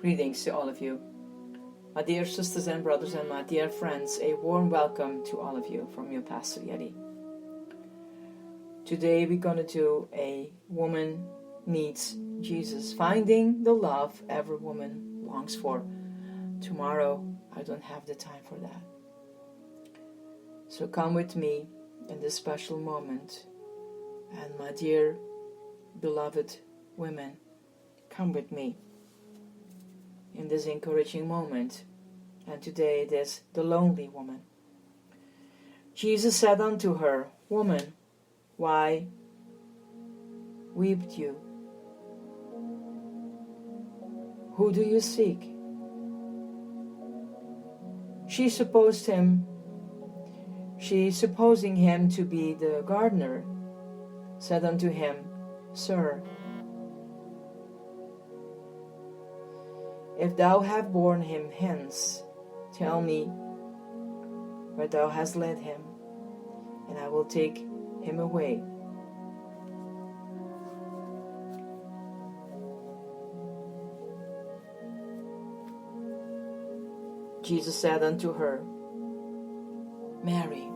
Greetings to all of you. My dear sisters and brothers and my dear friends, a warm welcome to all of you from your Pastor Yeti. Today we're going to do a woman meets Jesus, finding the love every woman longs for. Tomorrow I don't have the time for that. So come with me in this special moment, and my dear beloved women, come with me in this encouraging moment. And today it is the lonely woman. Jesus said unto her, Woman, why weep you? Who do you seek? She supposing him to be the gardener, said unto him, Sir, if thou have borne him hence, tell me where thou hast led him, and I will take him away. Jesus said unto her, Mary.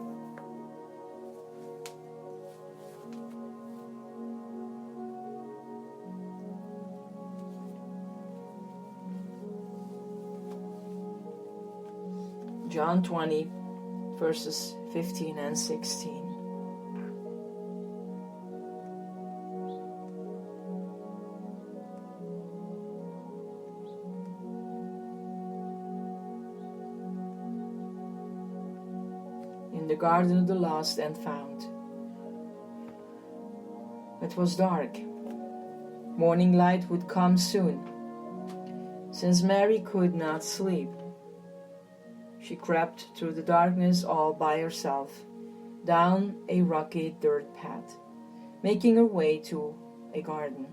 John 20, verses 15 and 16. In the garden of the lost and found. It was dark. Morning light would come soon. Since Mary could not sleep, she crept through the darkness all by herself, down a rocky dirt path, making her way to a garden.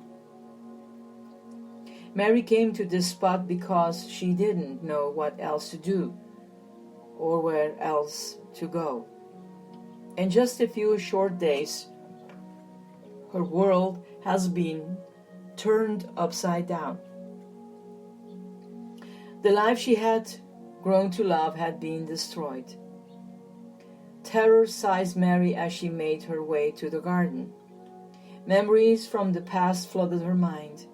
Mary came to this spot because she didn't know what else to do or where else to go. In just a few short days, her world has been turned upside down. The life she had grown to love had been destroyed. Terror seized Mary as she made her way to the garden. Memories from the past flooded her mind.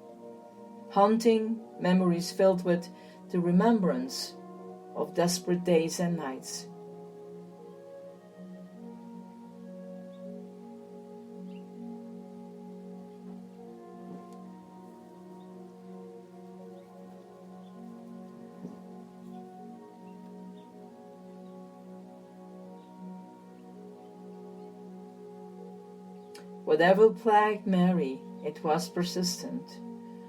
Haunting memories filled with the remembrance of desperate days and nights. Whatever plagued Mary, it was persistent.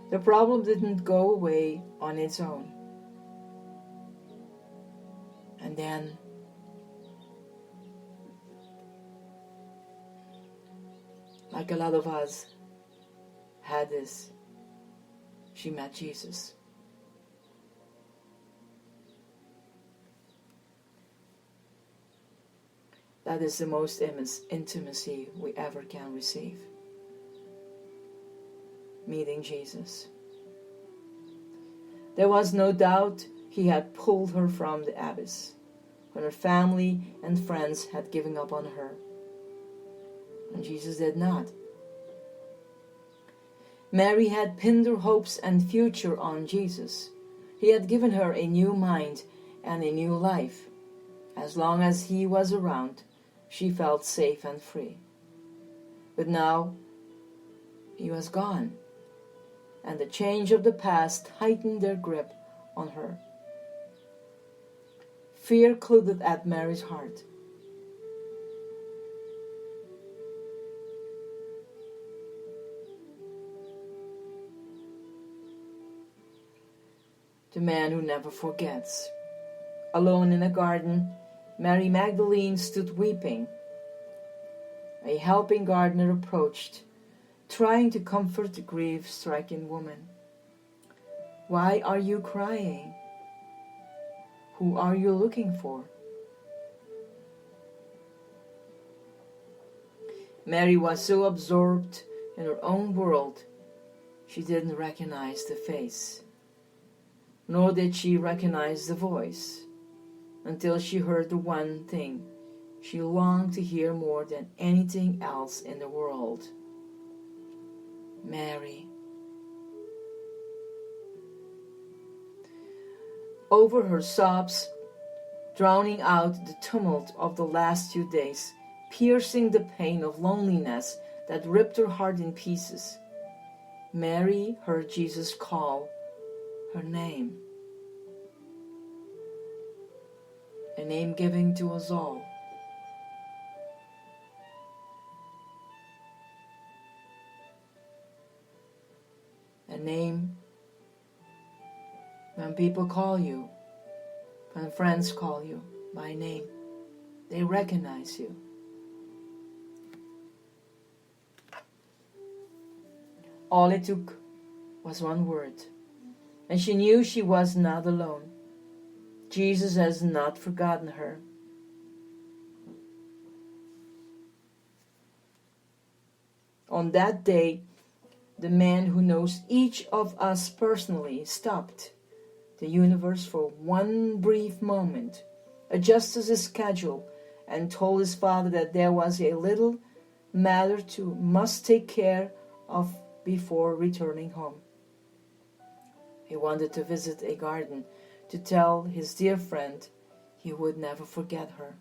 The problem didn't go away on its own. And then, like a lot of us had this, she met Jesus. That is the most intimacy we ever can receive. Meeting Jesus. There was no doubt he had pulled her from the abyss when her family and friends had given up on her. And Jesus did not. Mary had pinned her hopes and future on Jesus. He had given her a new mind and a new life. As long as he was around, she felt safe and free. But now, he was gone, and the change of the past tightened their grip on her. Fear clouded at Mary's heart. The man who never forgets. Alone in a garden, Mary Magdalene stood weeping. A helping gardener approached, trying to comfort the grief-stricken woman. Why are you crying? Who are you looking for? Mary was so absorbed in her own world, she didn't recognize the face. nor did she recognize the voice, until she heard the one thing she longed to hear more than anything else in the world. Mary. Over her sobs, drowning out the tumult of the last 2 days, piercing the pain of loneliness that ripped her heart in pieces, Mary heard Jesus call her name. A name given to us all. A name when people call you, when friends call you by name, they recognize you. All it took was one word, and she knew she was not alone. Jesus has not forgotten her. On that day, the man who knows each of us personally stopped the universe for one brief moment, adjusted his schedule, and told his father that there was a little matter to must take care of before returning home. He wanted to visit a garden to tell his dear friend he would never forget her.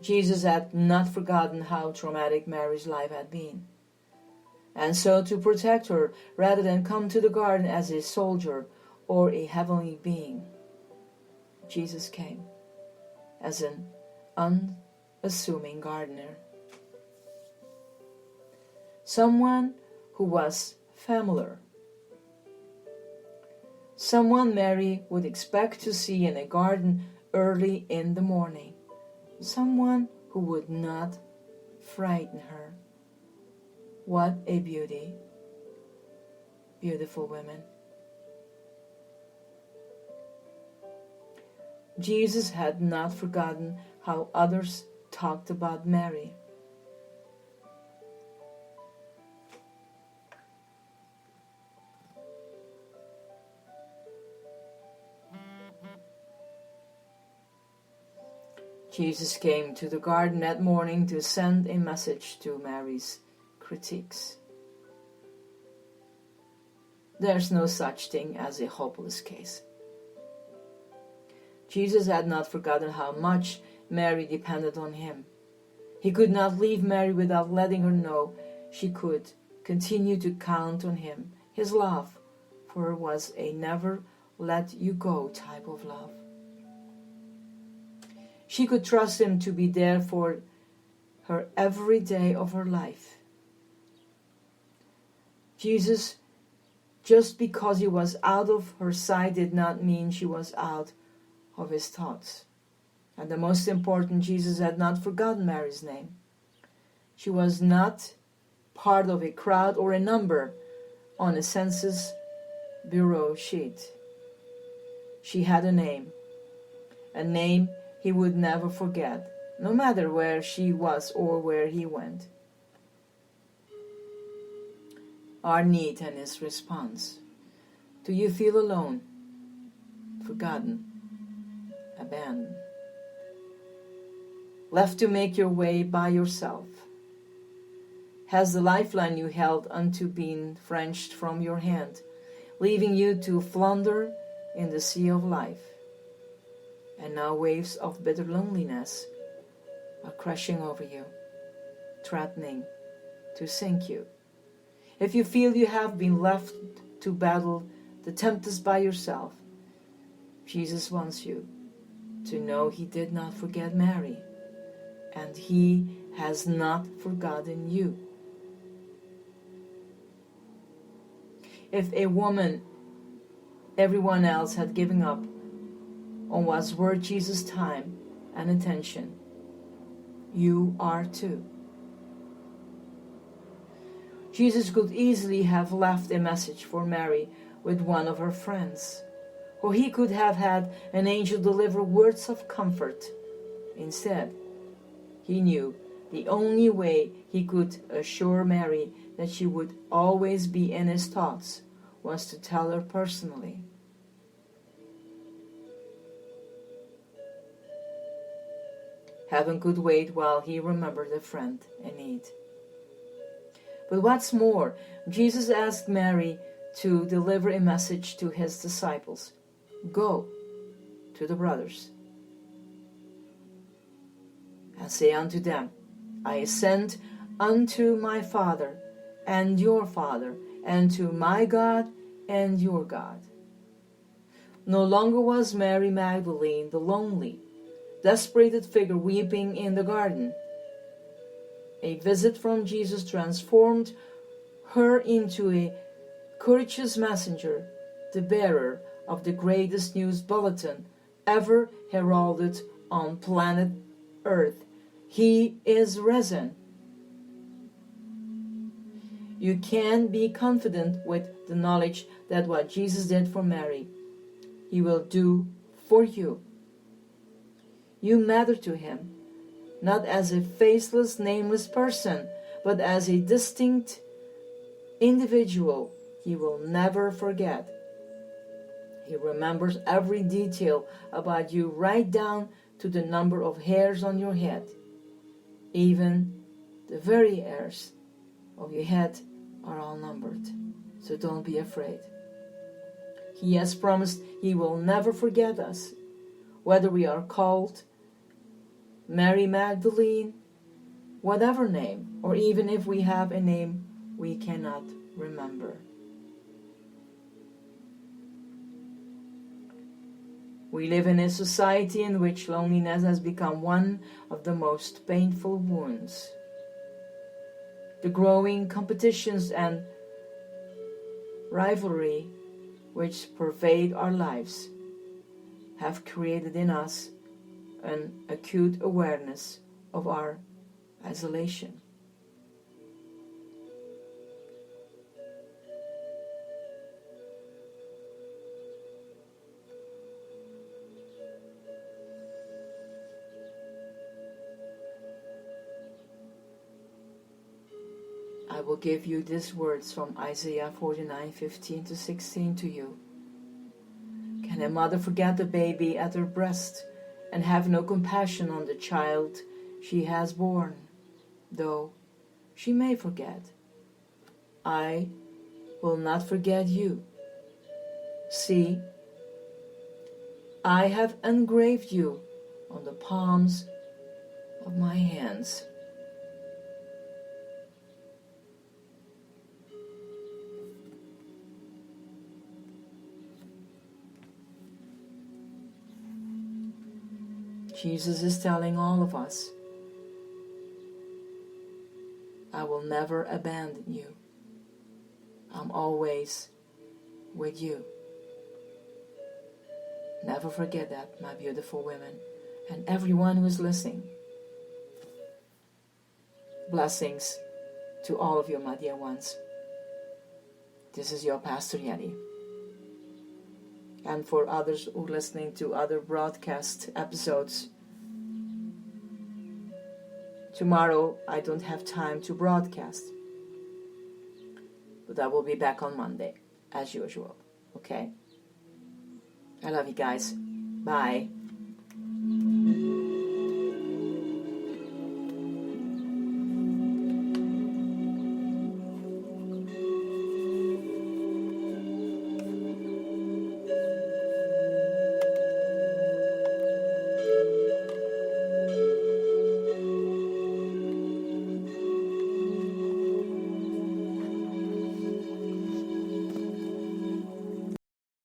Jesus had not forgotten how traumatic Mary's life had been. And so to protect her, rather than come to the garden as a soldier or a heavenly being, Jesus came as an unassuming gardener. Someone who was familiar. Someone Mary would expect to see in a garden early in the morning. Someone who would not frighten her. What a beauty. Beautiful women. Jesus had not forgotten how others talked about Mary. Jesus came to the garden that morning to send a message to Mary's critiques. There's no such thing as a hopeless case. Jesus had not forgotten how much Mary depended on him. He could not leave Mary without letting her know she could continue to count on him. His love for her was a never let you go type of love. She could trust him to be there for her every day of her life. Jesus, just because he was out of her sight, did not mean she was out of his thoughts. And the most important, Jesus had not forgotten Mary's name. She was not part of a crowd or a number on a census bureau sheet. She had a name he would never forget, no matter where she was or where he went. Our need and his response. Do you feel alone, forgotten, abandoned, left to make your way by yourself? Has the lifeline you held onto been wrenched from your hand, leaving you to flounder in the sea of life? And now waves of bitter loneliness are crashing over you, threatening to sink you. If you feel you have been left to battle the tempest by yourself, Jesus wants you to know he did not forget Mary, and he has not forgotten you. If a woman everyone else had given up on what's worth Jesus' time and attention, you are too. Jesus could easily have left a message for Mary with one of her friends, or he could have had an angel deliver words of comfort. Instead, he knew The only way he could assure Mary that she would always be in his thoughts was to tell her personally. Heaven could wait while he remembered a friend in need. But what's more, Jesus asked Mary to deliver a message to his disciples. Go to the brothers and say unto them, I ascend unto my Father and your Father, and to my God and your God. No longer was Mary Magdalene the lonely, desperate figure weeping in the garden. A visit from Jesus transformed her into a courageous messenger, the bearer of the greatest news bulletin ever heralded on planet Earth. He is risen. You can be confident with the knowledge that what Jesus did for Mary, he will do for you. You matter to him, not as a faceless, nameless person, but as a distinct individual he will never forget. He remembers every detail about you, right down to the number of hairs on your head. Even the very hairs of your head are all numbered. So don't be afraid. He has promised he will never forget us, whether we are called Mary Magdalene, whatever name, or even if we have a name we cannot remember. We live in a society in which loneliness has become one of the most painful wounds. The growing competitions and rivalry which pervade our lives have created in us an acute awareness of our isolation. I will give you these words from Isaiah 49:15-16 to you. Can a mother forget the baby at her breast and have no compassion on the child she has born? Though she may forget, I will not forget you. See, I have engraved you on the palms of my hands. Jesus is telling all of us, I will never abandon you. I'm always with you. Never forget that, my beautiful women, and everyone who is listening. Blessings to all of you, my dear ones. This is your Pastor Jenny. And for others who are listening to other broadcast episodes, tomorrow I don't have time to broadcast, but I will be back on Monday, as usual. Okay? I love you guys. Bye.